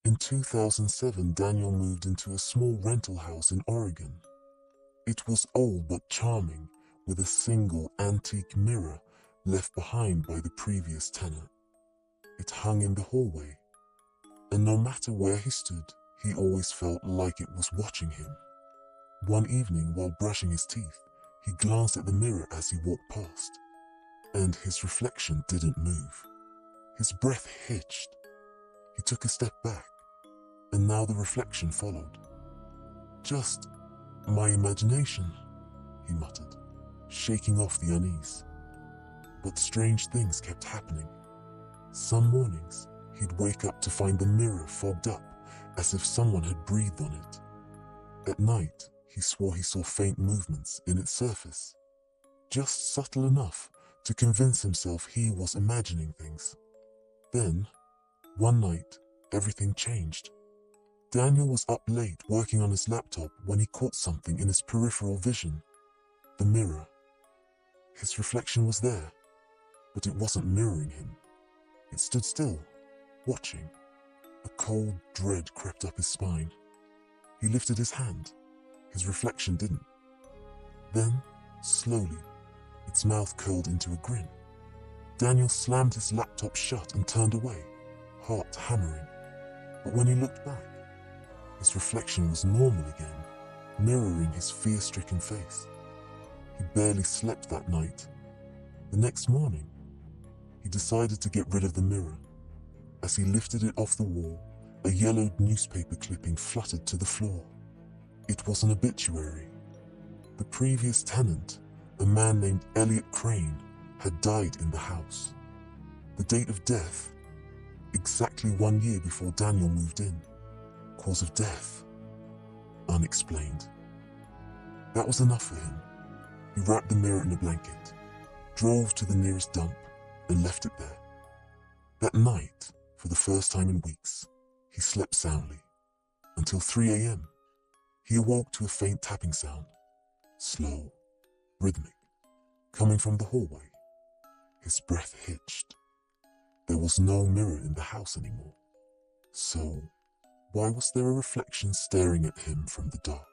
In 2007, Daniel moved into a small rental house in Oregon. It was old but charming, with a single antique mirror left behind by the previous tenant. It hung in the hallway, and no matter where he stood, he always felt like it was watching him. One evening, while brushing his teeth, he glanced at the mirror as he walked past, and his reflection didn't move. His breath hitched. He took a step back, and now the reflection followed. "Just my imagination," he muttered, shaking off the unease. But strange things kept happening. Some mornings, he'd wake up to find the mirror fogged up, as if someone had breathed on it. At night, he swore he saw faint movements in its surface, just subtle enough to convince himself he was imagining things. Then, one night, everything changed. Daniel was up late working on his laptop when he caught something in his peripheral vision. The mirror. His reflection was there, but it wasn't mirroring him. It stood still, watching. A cold dread crept up his spine. He lifted his hand. His reflection didn't. Then, slowly, its mouth curled into a grin. Daniel slammed his laptop shut and turned away, heart hammering. But when he looked back, his reflection was normal again, mirroring his fear-stricken face. He barely slept that night. The next morning, he decided to get rid of the mirror. As he lifted it off the wall, a yellowed newspaper clipping fluttered to the floor. It was an obituary. The previous tenant, a man named Elliot Crane, had died in the house. The date of death, exactly 1 year before Daniel moved in. Cause of death, unexplained. That was enough for him. He wrapped the mirror in a blanket, drove to the nearest dump, and left it there. That night, for the first time in weeks, he slept soundly. Until 3 a.m., he awoke to a faint tapping sound, slow, rhythmic, coming from the hallway. His breath hitched. There was no mirror in the house anymore. So, why was there a reflection staring at him from the dark?